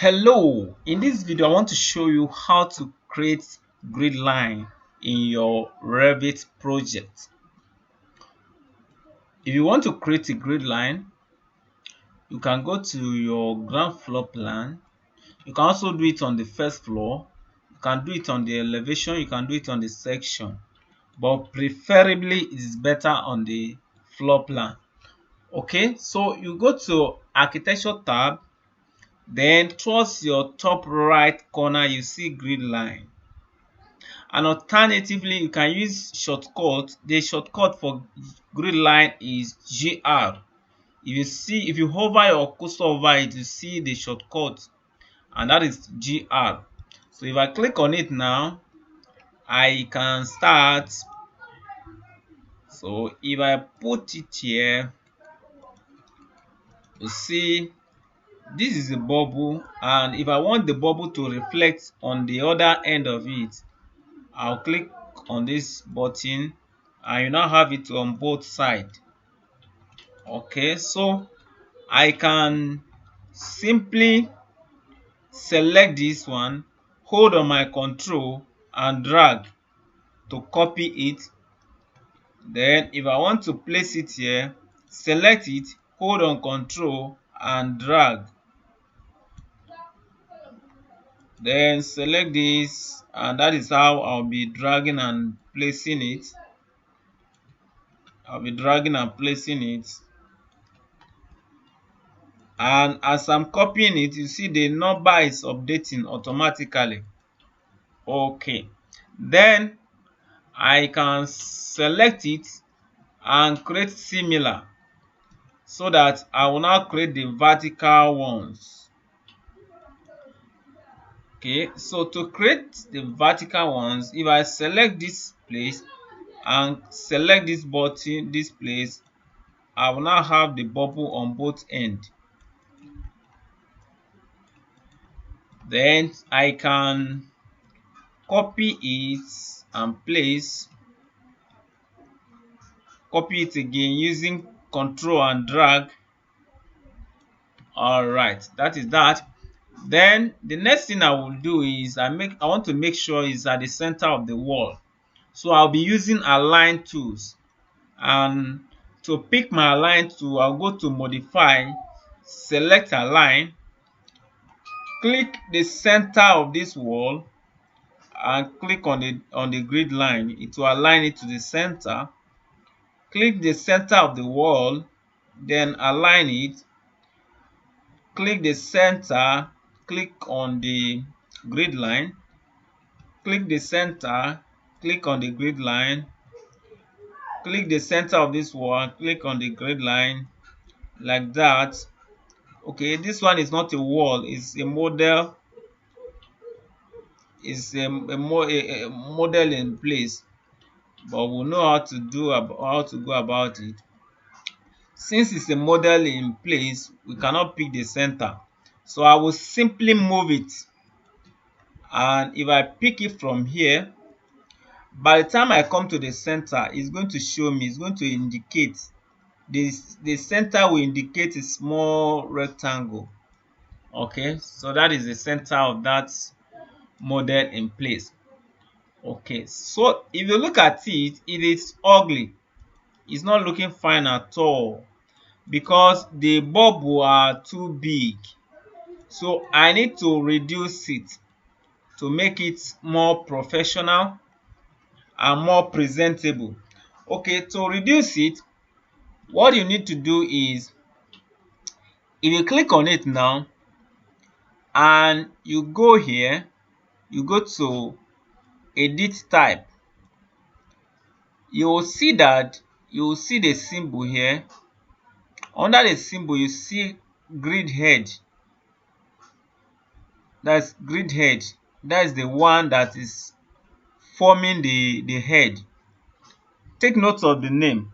Hello, in this video I want to show you how to create grid line in your Revit project. If you want to create a grid line, you can go to your ground floor plan. You can also do it on the first floor. You can do it on the elevation. You can do it on the section. But preferably it is better on the floor plan. Okay, so you go to architecture tab. Then towards your top right corner, you see grid line. And alternatively, you can use shortcut. The shortcut for grid line is GR. If you hover your cursor over it, you see the shortcut, and that is GR. So if I click on it now, I can start. So if I put it here, you see this is a bubble, and if I want the bubble to reflect on the other end of it, I'll click on this button and you now have it on both sides. Okay, so I can simply select this one, hold on my control and drag to copy it. Then if I want to place it here, select it, hold on control and drag. Then select this, and that is how I'll be dragging and placing it. And as I'm copying it, you see the number is updating automatically. Okay, then I can select it and create similar, so that I will now create the vertical ones. Okay, so to create the vertical ones, if I select this place and select this button, this place, I will now have the bubble on both ends. Then I can copy it and place, copy it again using control and drag. All right, that is that. Then the next thing I will do is I want to make sure it's at the center of the wall. So I'll be using align tools, and to pick my align tool, I'll go to modify, select align, click the center of this wall and click on the grid line. It will align it to the center. Click the center of the wall, then align it. Click the center, click on the grid line, click the center, click on the grid line, click the center of this wall, click on the grid line, like that. Okay, this one is not a wall, it's a model. It's a model in place, but we'll know how to go about it. Since it's a model in place, we cannot pick the center, so I will simply move it. And if I pick it from here, by the time I come to the center, it's going to show me, it's going to indicate this. The center will indicate a small rectangle. Okay, so that is the center of that model in place. Okay, so if you look at it, it is ugly. It's not looking fine at all because the bubble are too big. So I need to reduce it to make it more professional and more presentable. Okay, to reduce it, what you need to do is, if you click on it now and you go here, you go to edit type, you will see the symbol here. Under the symbol, you see grid head. That's grid head. That is the one that is forming the head. Take note of the name.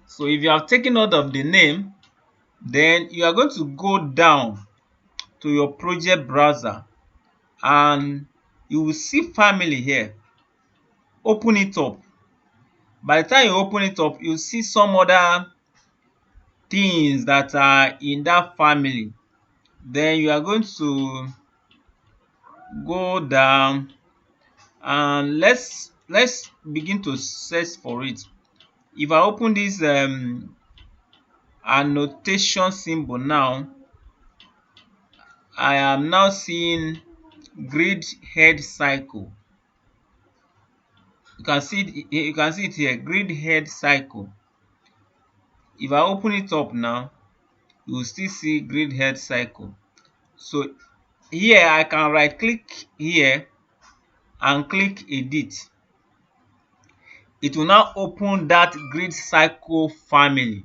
So if you have taken note of the name, then you are going to go down to your project browser and you will see family here. Open it up. By the time you open it up, you see some other things that are in that family. Then you are going to go down and let's begin to search for it. If I open this annotation symbol now, I am now seeing grid head cycle. You can see it here, grid head cycle. If I open it up now, you will still see grid head cycle. So here I can right click here and click edit. It will now open that grid cycle family. You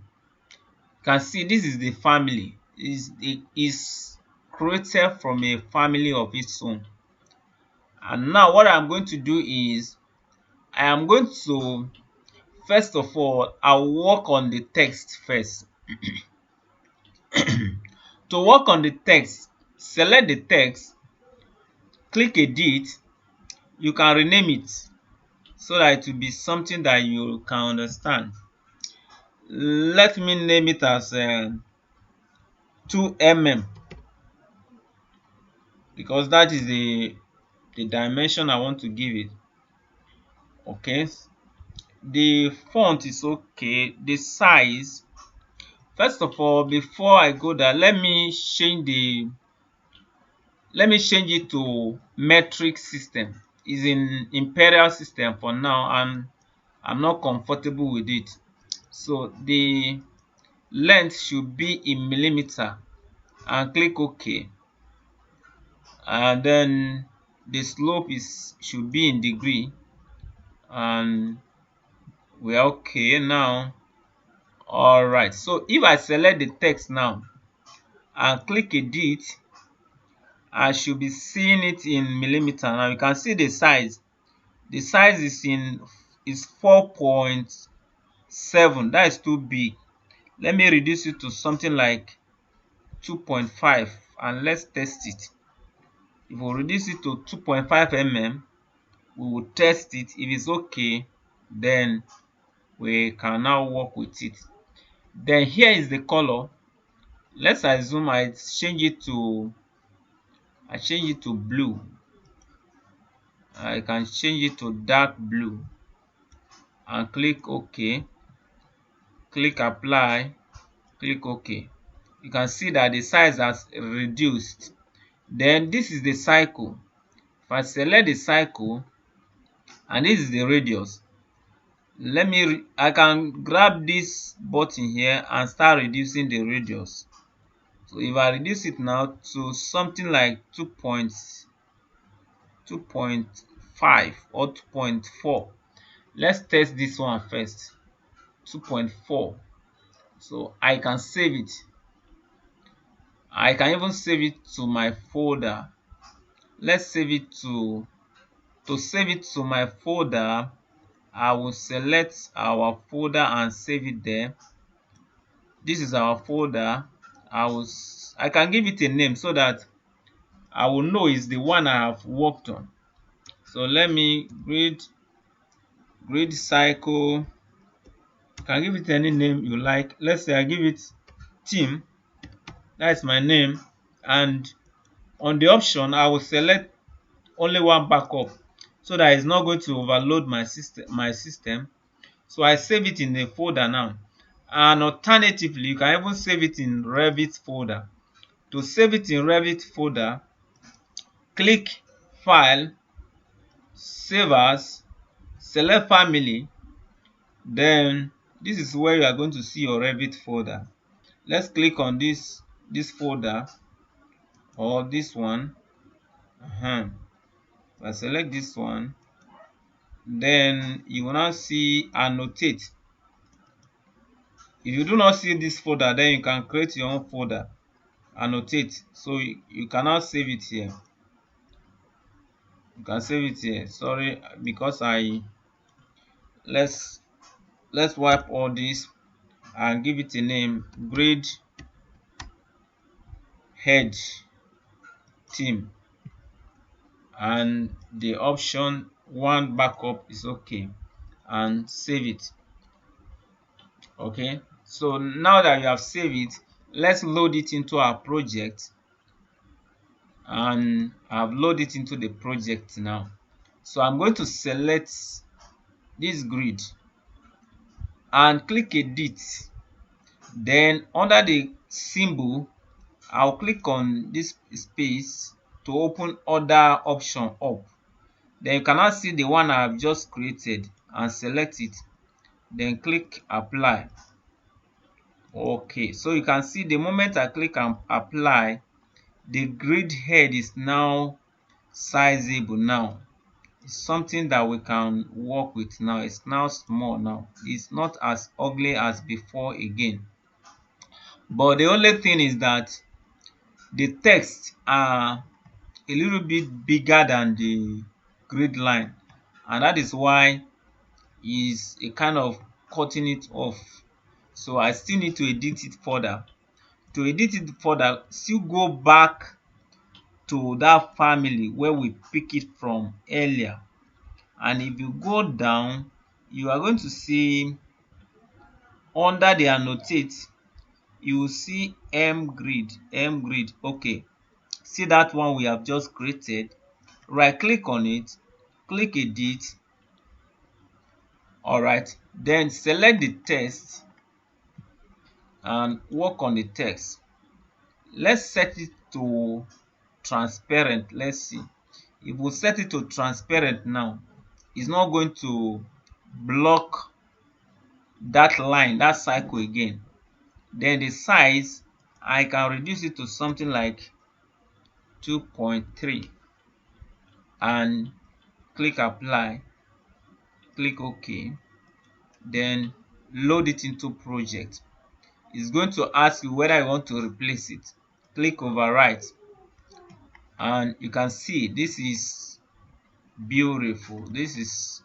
can see this is the family. It is created from a family of its own. And now what I'm going to do is I am going to, first of all, I'll work on the text first. To work on the text, select the text, click edit. You can rename it so that it will be something that you can understand. Let me name it as 2mm because that is the dimension I want to give it. Okay, the font is okay. The size, first of all, before I go there, let me change it to metric system. It's in imperial system for now and I'm not comfortable with it. So the length should be in millimeter and click OK. And then the slope should be in degree and we're okay now. All right, so if I select the text now and click edit, I should be seeing it in millimeter. Now you can see the size. The size is 4.7. That is too big. Let me reduce it to something like 2.5 and let's test it. If we reduce it to 2.5 mm, we will test it. If it's okay, then we can now work with it. Then here is the color. Let's assume I change it to blue. I can change it to dark blue and click OK. Click apply, click OK. You can see that the size has reduced. Then this is the cycle. If I select the cycle and this is the radius, I can grab this button here and start reducing the radius. So if I reduce it now to something like 2.5 or 2.4, let's test this one first. 2.4. So I can save it. I can even save it to my folder. Let's save it to save it to my folder. I will select our folder and save it there. This is our folder. I can give it a name so that I will know it's the one I have worked on. So let me grid cycle. You can give it any name you like. Let's say I give it team. That's my name. And on the option, I will select only one backup so that it's not going to overload my system. So I save it in the folder now. And alternatively, you can even save it in Revit folder. To save it in Revit folder, click File, Save As, select Family. Then this is where you are going to see your Revit folder. Let's click on this folder or this one. If I select this one, then you will now see Annotate. If you do not see this folder, then you can create your own folder, Annotate. So you cannot save it here. You can save it here. Sorry, because let's wipe all this and give it a name, Grid Head Team. And the option one backup is okay, and save it. Okay, so now that you have saved it, let's load it into our project. and I've loaded it into the project now. So I'm going to select this grid and click edit. Then under the symbol, I'll click on this space to open other option up. Then you can now see the one I've just created and select it. Then click apply. Okay, so you can see the moment I click and apply, the grid head is now sizable now. It's something that we can work with now. It's now small now. It's not as ugly as before again. But the only thing is that the text are a little bit bigger than the grid line, and that is why is a kind of cutting it off. So I still need to edit it further. To edit it further, still go back to that family where we pick it from earlier, and if you go down, you are going to see under the annotate, you will see m grid. Okay, see that one we have just created. Right click on it, click edit. All right, then select the text and work on the text. Let's set it to transparent. Let's see. If we set it to transparent now, it's not going to block that line, that cycle again. Then the size, I can reduce it to something like 2.3 and click apply, click OK. Then load it into project. It's going to ask you whether you want to replace it. Click overwrite, and you can see this is beautiful. This is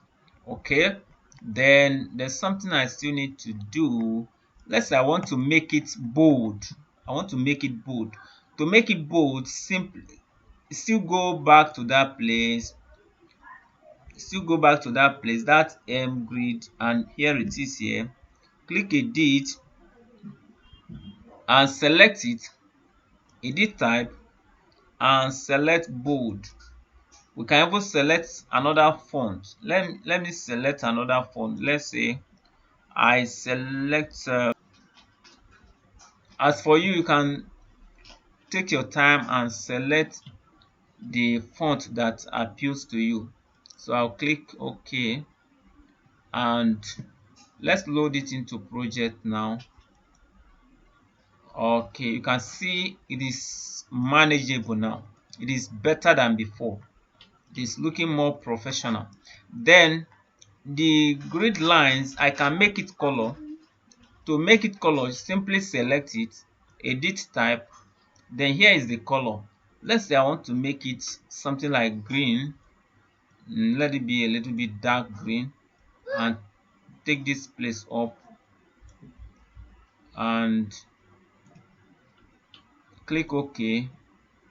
okay. Then there's something I still need to do. Let's say I want to make it bold. I want to make it bold. To make it bold, simply still go back to that place. That M grid, and here it is here. Click edit and select it. Edit type and select bold. We can even select another font. Let me select another font. Let's say I select as for you, you can take your time and select the font that appeals to you. So I'll click OK, and let's load it into project now. Okay, you can see it is manageable now. It is better than before. It is looking more professional. Then the grid lines, I can make it color. To make it color, simply select it, edit type, then here is the color. Let's say I want to make it something like green. Let it be a little bit dark green, and take this place up and click OK.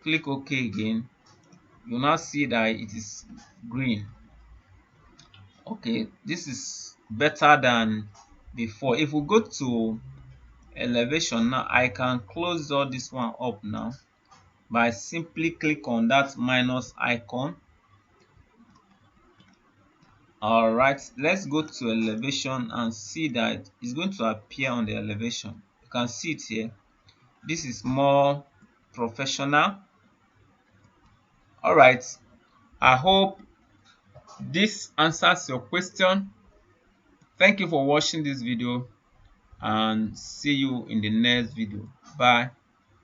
Click OK again. You'll now see that it is green. Okay, this is better than before. If we go to elevation now, I can close all this one up now by simply click on that minus icon. All right, let's go to elevation and see that it's going to appear on the elevation. You can see it here. This is more professional. All right, I hope this answers your question. Thank you for watching this video, and see you in the next video. Bye.